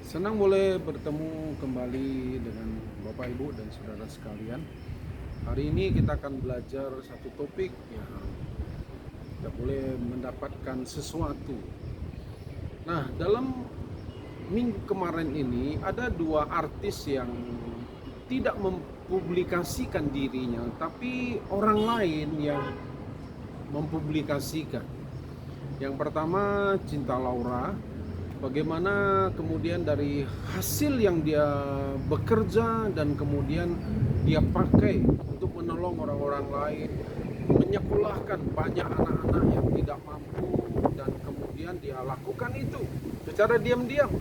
Senang boleh bertemu kembali dengan Bapak Ibu dan saudara sekalian. Hari ini kita akan belajar satu topik yang kita boleh mendapatkan sesuatu. Nah, dalam minggu kemarin ini ada dua artis yang tidak mempublikasikan dirinya, tapi orang lain yang mempublikasikan. Yang pertama Cinta Laura. Bagaimana kemudian dari hasil yang dia bekerja dan kemudian dia pakai untuk menolong orang-orang lain, menyekolahkan banyak anak-anak yang tidak mampu, dan kemudian dia lakukan itu secara diam-diam,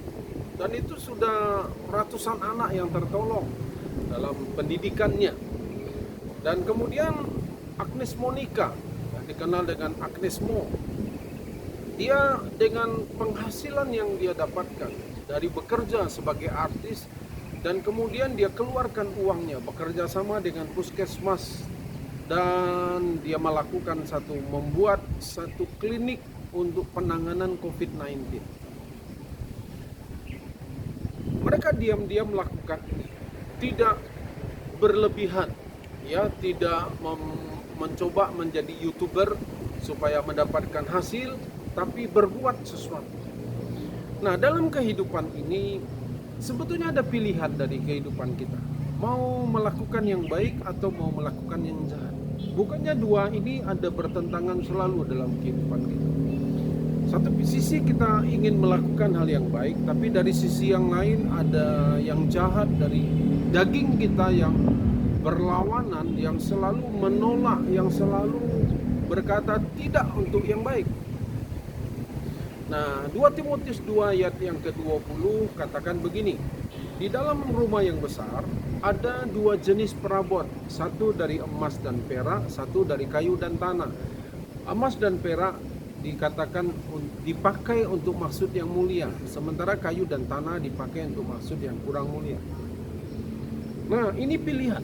dan itu sudah ratusan anak yang tertolong dalam pendidikannya. Dan kemudian Agnes Monica, yang dikenal dengan Agnes Mo, dia dengan penghasilan yang dia dapatkan dari bekerja sebagai artis, dan kemudian dia keluarkan uangnya bekerja sama dengan puskesmas, dan dia membuat satu klinik untuk penanganan COVID-19. Mereka diam-diam melakukan ini, tidak berlebihan, ya, tidak mencoba menjadi YouTuber supaya mendapatkan hasil, tapi berbuat sesuatu. Nah, dalam kehidupan ini sebetulnya ada pilihan dari kehidupan kita. Mau melakukan yang baik atau mau melakukan yang jahat. Bukannya dua ini ada bertentangan selalu dalam kehidupan kita. Satu sisi kita ingin melakukan hal yang baik, tapi dari sisi yang lain ada yang jahat dari daging kita yang berlawanan, yang selalu menolak, yang selalu berkata tidak untuk yang baik. Nah, 2 Timotius 2 ayat yang ke-20 katakan begini. Di dalam rumah yang besar ada dua jenis perabot, satu dari emas dan perak, satu dari kayu dan tanah. Emas dan perak dikatakan dipakai untuk maksud yang mulia, sementara kayu dan tanah dipakai untuk maksud yang kurang mulia. Nah, ini pilihan.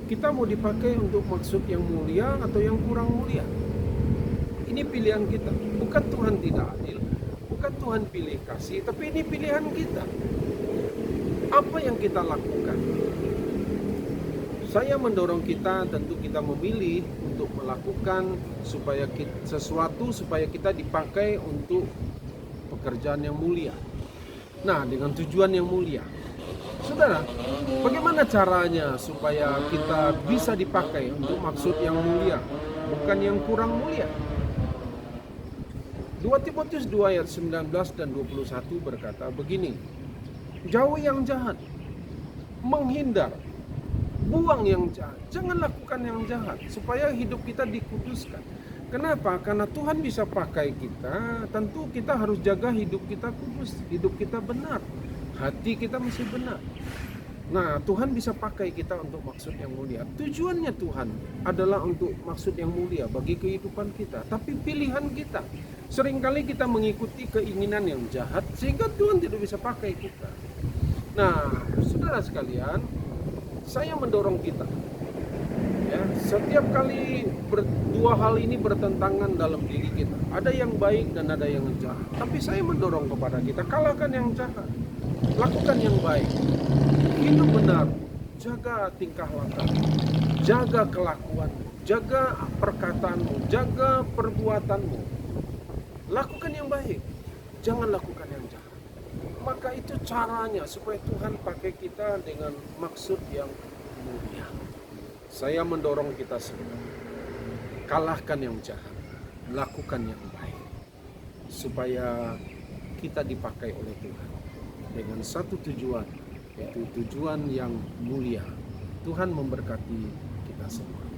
Kita mau dipakai untuk maksud yang mulia atau yang kurang mulia? Ini pilihan kita. Bukan Tuhan tidak adil, bukan Tuhan pilih kasih, tapi ini pilihan kita. Apa yang kita lakukan? Saya mendorong kita, tentu kita memilih untuk melakukan sesuatu supaya kita dipakai untuk pekerjaan yang mulia. Nah, dengan tujuan yang mulia. Saudara, bagaimana caranya supaya kita bisa dipakai untuk maksud yang mulia, bukan yang kurang mulia? 2 Timotius 2 ayat 19 dan 21 berkata begini. Jauhi yang jahat, menghindar, buang yang jahat, jangan lakukan yang jahat, supaya hidup kita dikuduskan. Kenapa? Karena Tuhan bisa pakai kita, tentu kita harus jaga hidup kita kudus, hidup kita benar, hati kita mesti benar. Nah, Tuhan bisa pakai kita untuk maksud yang mulia. Tujuannya Tuhan adalah untuk maksud yang mulia bagi kehidupan kita. Tapi pilihan kita, seringkali kita mengikuti keinginan yang jahat sehingga Tuhan tidak bisa pakai kita. Nah, saudara sekalian, saya mendorong kita, ya, setiap kali dua hal ini bertentangan dalam diri kita. Ada yang baik dan ada yang jahat. Tapi saya mendorong kepada kita, kalahkan yang jahat, lakukan yang baik, hidup benar, jaga tingkah laku, jaga kelakuan, jaga perkataanmu, jaga perbuatanmu. Lakukan yang baik, jangan lakukan yang jahat. Maka itu caranya supaya Tuhan pakai kita dengan maksud yang mulia. Saya mendorong kita semua, kalahkan yang jahat, lakukan yang baik, supaya kita dipakai oleh Tuhan dengan satu tujuan, yaitu tujuan yang mulia. Tuhan memberkati kita semua.